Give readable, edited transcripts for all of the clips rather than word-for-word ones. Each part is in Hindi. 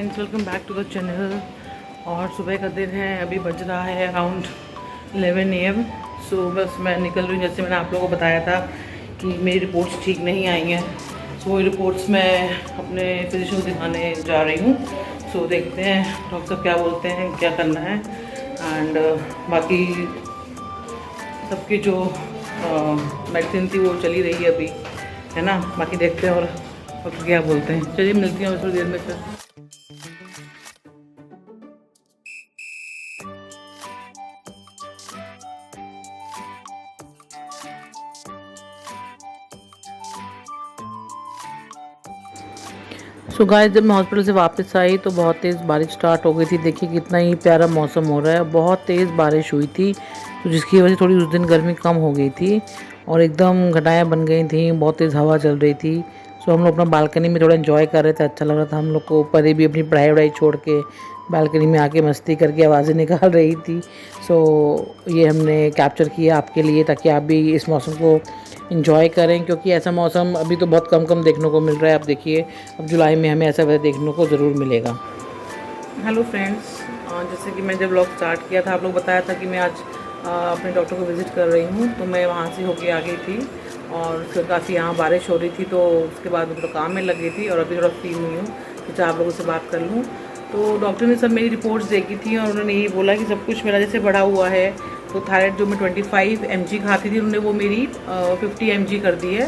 Friends, welcome back to the channel. और सुबह का दिन है, अभी बज रहा है अराउंड 11 AM। सो बस मैं निकल रही हूँ। जैसे मैंने आप लोगों को बताया था कि मेरी रिपोर्ट्स ठीक नहीं आई हैं, सो वही रिपोर्ट्स मैं अपने फिजिशियन को दिखाने जा रही हूँ। सो देखते हैं डॉक्टर साहब क्या बोलते हैं, क्या करना है। एंड बाकी सबकी जो मेडिसिन थी वो चली रही है अभी, है ना। बाकी देखते हैं और क्या बोलते हैं। चलिए मिलती हैं थोड़ी देर में फिर। सो गाइस, जब मैं हॉस्पिटल से वापस आई तो बहुत तेज़ बारिश स्टार्ट हो गई थी। देखिए कितना ही प्यारा मौसम हो रहा है। बहुत तेज़ बारिश हुई थी, तो जिसकी वजह से थोड़ी उस दिन गर्मी कम हो गई थी और एकदम घटाएं बन गई थी। बहुत तेज़ हवा चल रही थी। सो हम लोग अपना बालकनी में थोड़ा एंजॉय कर रहे थे, अच्छा लग रहा था हम लोग को। परी भी अपनी पढ़ाई वढ़ाई छोड़ के बालकनी में आके मस्ती करके आवाज़ें निकाल रही थी। सो ये हमने कैप्चर किया आपके लिए, ताकि आप भी इस मौसम को इंजॉय करें, क्योंकि ऐसा मौसम अभी तो बहुत कम देखने को मिल रहा है। आप देखिए अब जुलाई में हमें ऐसा वैसा देखने को ज़रूर मिलेगा। हेलो फ्रेंड्स, जैसे कि मैं जब व्लॉग स्टार्ट किया था, आप लोग बताया था कि मैं आज अपने डॉक्टर को विज़िट कर रही हूँ, तो मैं वहाँ से होके आ गई थी और फिर काफ़ी यहाँ बारिश हो रही थी, तो उसके बाद मैं थोड़ा काम में लग गई थी और अभी थोड़ा फ्री हुई हूँ कि आप लोगों से बात कर लूँ। तो डॉक्टर ने सब मेरी रिपोर्ट्स देखी थी और उन्होंने यही बोला कि सब कुछ मेरा जैसे बढ़ा हुआ है। तो थायराइड जो मैं 25 mg खाती थी, उन्होंने वो मेरी 50 mg कर दी है।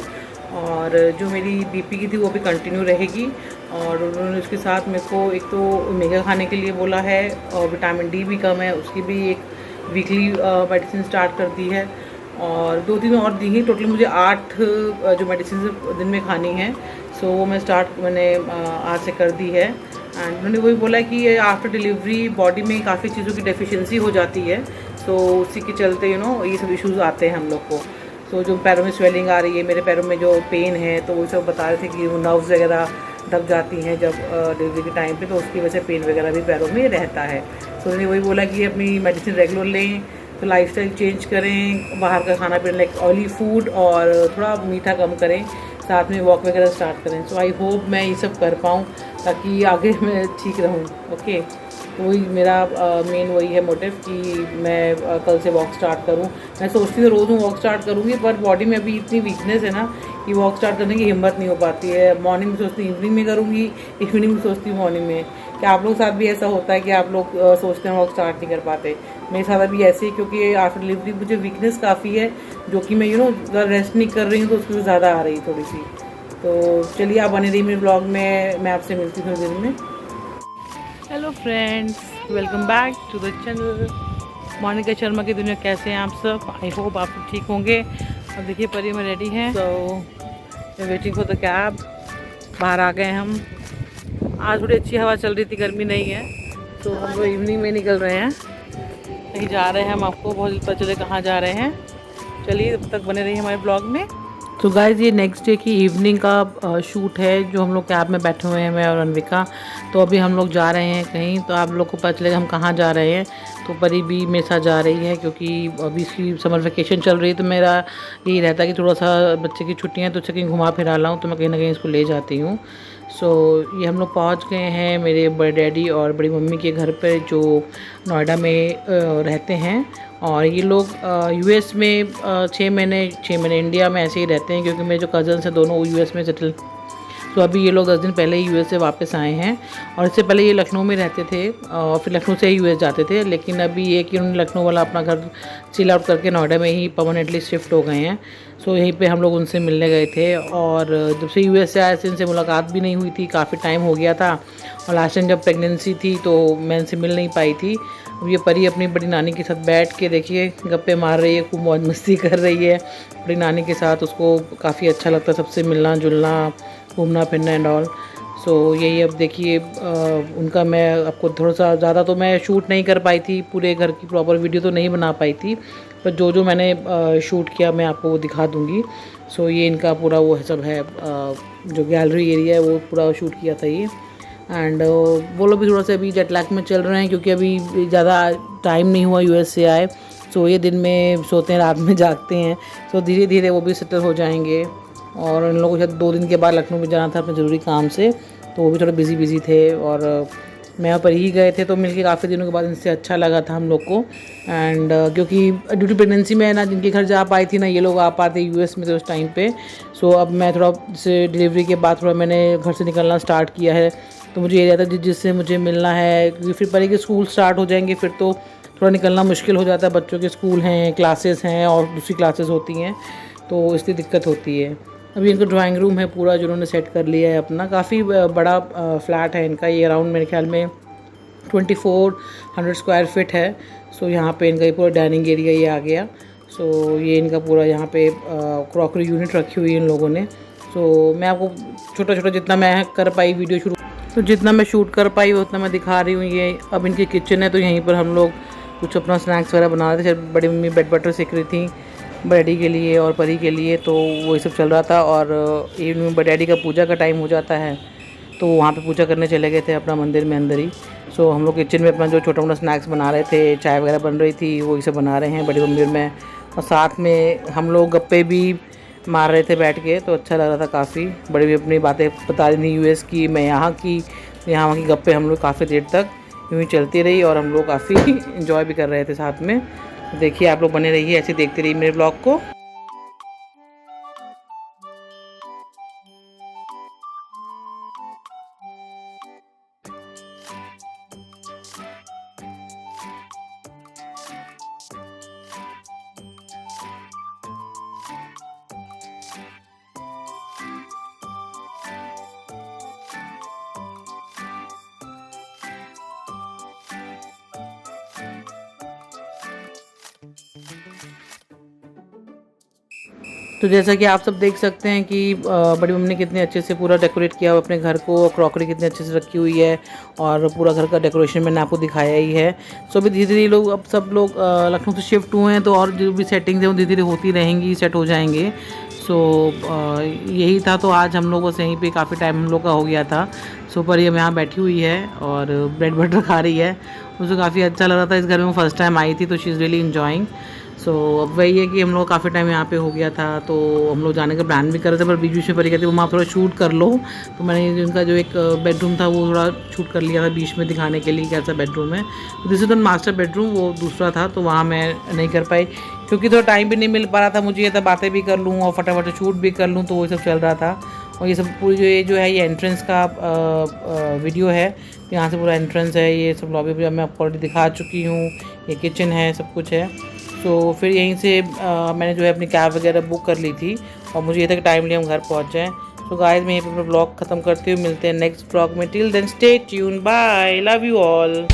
और जो मेरी बीपी की थी वो भी कंटिन्यू रहेगी। और उन्होंने उसके साथ मेरे को एक तो ओमेगा खाने के लिए बोला है, और विटामिन डी भी कम है, उसकी भी एक वीकली मेडिसिन स्टार्ट कर दी है। और 2-3 और दी हैं। टोटल मुझे 8 जो मेडिसिन दिन में खानी है। सो वो मैं मैंने आज से कर दी है। एंड उन्होंने वही बोला कि आफ्टर डिलीवरी बॉडी में काफ़ी चीज़ों की डेफिशिएंसी हो जाती है, तो उसी के चलते ये सब इश्यूज़ आते हैं हम लोग को। तो जो पैरों में स्वेलिंग आ रही है, मेरे पैरों में जो पेन है, तो वो सब बता रहे थे कि वो नर्व्स वगैरह दब जाती हैं जब डिलीवरी के टाइम पे, तो उसकी वजह से पेन वगैरह भी पैरों में रहता है। तो उन्होंने वही बोला कि अपनी मेडिसिन रेगुलर लें, तो लाइफस्टाइल चेंज करें, बाहर का खाना पीना लाइक ऑयली फूड और थोड़ा मीठा कम करें, साथ में वॉक वगैरह स्टार्ट करें। सो आई होप मैं ये सब कर पाऊँ ताकि आगे मैं ठीक रहूँ। ओके, तो वही मेरा मेन वही है मोटिव कि मैं कल से वॉक स्टार्ट करूँ। मैं सोचती हूँ रोज़ वॉक स्टार्ट करूँगी, पर बॉडी में अभी इतनी वीकनेस है ना कि वॉक स्टार्ट करने की हिम्मत नहीं हो पाती है। मॉर्निंग में सोचती हूँ इवनिंग में करूँगी, इवनिंग में सोचती हूँ मॉर्निंग में। क्या आप लोग के साथ भी ऐसा होता है कि आप लोग सोचते हैं वॉक स्टार्ट नहीं कर पाते? मेरे साथ अभी ऐसे ही, क्योंकि आफ्टर डिलीवरी मुझे वीकनेस काफ़ी है, जो कि मैं रेस्ट नहीं कर रही हूँ, तो उसकी ज़्यादा आ रही थोड़ी सी। तो चलिए आप बने रही मेरे ब्लॉग में, मैं आपसे मिलती हूँ थोड़ी देर में। Hello friends, welcome back to the channel. Monika Sharma की दुनिया, कैसे हैं आप सब? आई होप आप सब ठीक होंगे। अब देखिए परी में रेडी हैं, so waiting for the cab. बाहर आ गए हम। आज थोड़ी अच्छी हवा चल रही थी, गर्मी नहीं है, तो हम लोग इवनिंग में निकल रहे हैं, कहीं जा रहे हैं। हम आपको बहुत जल्द पता चले कहाँ जा रहे हैं। चलिए तब तक बने रहिए हमारे ब्लॉग में। तो गाइज़, ये नेक्स्ट डे की इवनिंग का शूट है, जो हम लोग कैब में बैठे हुए हैं, मैं और अनविका। तो अभी हम लोग जा रहे हैं कहीं, तो आप लोग को पता चलेगा हम कहाँ जा रहे हैं। तो परी भी मेरे साथ जा रही है, क्योंकि अभी इसकी समर वेकेशन चल रही है, तो मेरा यही रहता है कि थोड़ा सा बच्चे की छुट्टियाँ, तो उसे कहीं घुमा फिरा लाऊँ, तो मैं कहीं ना कहीं इसको ले जाती हूँ। सो ये हम लोग पहुँच गए हैं मेरे बड़े डैडी और बड़ी मम्मी के घर पर, जो नोएडा में रहते हैं। और ये लोग यूएस में 6 महीने इंडिया में ऐसे ही रहते हैं, क्योंकि मेरे जो कज़न्स हैं दोनों यूएस में सेटल। तो अभी ये लोग 10 दिन पहले ही यूएस से वापस आए हैं। और इससे पहले ये लखनऊ में रहते थे और फिर लखनऊ से ही यूएस जाते थे, लेकिन अभी ये कि उन्होंने लखनऊ वाला अपना घर चिल आउट करके नोएडा में ही परमानेंटली शिफ्ट हो गए हैं। सो यहीं पे हम लोग उनसे मिलने गए थे। और जब से यूएस से आए थे इनसे मुलाकात भी नहीं हुई थी, काफ़ी टाइम हो गया था। और लास्ट टाइम जब प्रेगनेंसी थी तो मैं इनसे मिल नहीं पाई थी। अब ये परी अपनी बड़ी नानी के साथ बैठ के देखिए गप्पे मार रही है, खूब मौज मस्ती कर रही है बड़ी नानी के साथ। उसको काफ़ी अच्छा लगता है सबसे मिलना जुलना, घूमना फिरना एंड ऑल। सो यही अब देखिए उनका मैं आपको थोड़ा सा ज़्यादा तो मैं शूट नहीं कर पाई थी, पूरे घर की प्रॉपर वीडियो तो नहीं बना पाई थी, पर जो जो मैंने शूट किया मैं आपको वो दिखा दूँगी। सो ये इनका पूरा वो सब है, जो गैलरी एरिया है वो पूरा शूट किया था ये। एंड वो लोग भी थोड़ा सा अभी जेट लैग में चल रहे हैं, क्योंकि अभी ज़्यादा टाइम नहीं हुआ यूएस से आए। सो ये दिन में सोते हैं, रात में जागते हैं। सो धीरे धीरे वो भी सेटल हो जाएंगे। और उन लोगों को शायद 2 दिन के बाद लखनऊ में जाना था अपने ज़रूरी काम से, तो वो भी थोड़ा बिज़ी थे और मैं यहाँ पर ही गए थे, तो मिलके काफ़ी दिनों के बाद इनसे अच्छा लगा था हम लोग को। एंड क्योंकि ड्यू टू प्रेगनेंसी में ना जिनके घर जा पाई थी ना ये लोग आ पाते यूएस में थे उस टाइम पे। सो अब मैं थोड़ा से डिलीवरी के बाद थोड़ा मैंने घर से निकलना स्टार्ट किया है, तो मुझे ये रहता है जिससे मुझे मिलना है, क्योंकि फिर पहले के स्कूल स्टार्ट हो जाएंगे फिर तो थोड़ा निकलना मुश्किल हो जाता है, बच्चों के स्कूल हैं, क्लासेस हैं और दूसरी क्लासेस होती हैं, तो इसलिए दिक्कत होती है। अभी इनका ड्राइंग रूम है पूरा जो उन्होंने सेट कर लिया है अपना, काफ़ी बड़ा फ्लैट है इनका, ये अराउंड मेरे ख्याल में 2400 स्क्वायर फीट है। सो यहाँ पे इनका ये पूरा डाइनिंग एरिया ये आ गया। सो ये इनका पूरा यहाँ पे क्रॉकरी यूनिट रखी हुई है इन लोगों ने। सो मैं आपको छोटा छोटा जितना मैं कर पाई वीडियो शुरू, तो जितना मैं शूट कर पाई उतना मैं दिखा रही हूँ। ये अब इनकी किचन है, तो यहीं पर हम लोग कुछ अपना स्नैक्स वगैरह बना रहे थे। बड़ी मम्मी ब्रेड बटर सीख रही थी डैडी के लिए और परी के लिए, तो वही सब चल रहा था। और इवनिंग में डैडी का पूजा का टाइम हो जाता है, तो वहाँ पे पूजा करने चले गए थे अपना मंदिर में अंदर ही। सो हम लोग किचन में अपना जो छोटा मोटा स्नैक्स बना रहे थे, चाय वगैरह बन रही थी, वही सब बना रहे हैं बड़ी मम्मी और मैं। और साथ में हम लोग गप्पे भी मार रहे थे बैठ के, तो अच्छा लग रहा था काफ़ी। बड़ी भी अपनी बातें बता रही थी यूएस की, मैं यहाँ की, यहाँ वहाँ की गप्पे हम लोग काफ़ी देर तक यूँ ही चलती रही और हम लोग काफ़ी इन्जॉय भी कर रहे थे साथ में। देखिए आप लोग बने रहिए, ऐसे देखते रहिए मेरे ब्लॉग को। तो जैसा कि आप सब देख सकते हैं कि बड़ी मम्मी ने कितने अच्छे से पूरा डेकोरेट किया हुआ अपने घर को, क्रॉकरी कितने अच्छे से रखी हुई है और पूरा घर का डेकोरेशन मैंने आपको दिखाया ही है। सो अभी धीरे धीरे लोग, अब सब लोग लखनऊ से शिफ्ट हुए हैं, तो और जो भी सेटिंग्स हैं वो धीरे धीरे होती रहेंगी, सेट हो जाएंगे। सो यही था, तो आज हम लोग बस यहीं पे काफ़ी टाइम हम लोग का हो गया था। सो पर ये यहाँ बैठी हुई है और ब्रेड बटर खा रही है, मुझे काफ़ी अच्छा लग रहा था। इस घर में फर्स्ट टाइम आई थी, तो शी इज़ रियली इन्जॉइंग। सो अब वही है कि हम लोग काफ़ी टाइम यहाँ पे हो गया था, तो हम लोग जाने का प्लान भी कर रहे थे, पर बीच बीच में परी कहती वो आप थोड़ा शूट कर लो, तो मैंने उनका जो एक बेडरूम था वो थोड़ा शूट कर लिया था बीच में दिखाने के लिए कैसा बेडरूम है। तो this is the master bedroom, वो दूसरा था, तो वहाँ मैं नहीं कर पाई क्योंकि थोड़ा टाइम भी नहीं मिल पा रहा था मुझे, ये तो बातें भी कर लूँ और फटाफट शूट भी कर लूँ, तो वो सब चल रहा था। और ये सब पूरी जो है ये एंट्रेंस का वीडियो है, यहाँ से पूरा एंट्रेंस है, ये सब लॉबी भी मैं आपको ऑलरेडी दिखा चुकी हूँ, ये किचन है, सब कुछ है। तो फिर यहीं से मैंने जो है अपनी कैब वगैरह बुक कर ली थी और मुझे ये तक टाइम लिया हम घर पहुँच जाएँ। तो गाइस मैं यहीं पर अपना ब्लॉग ख़त्म करती हूँ, मिलते हैं नेक्स्ट ब्लॉग में। Till then stay tune, bye, love you all.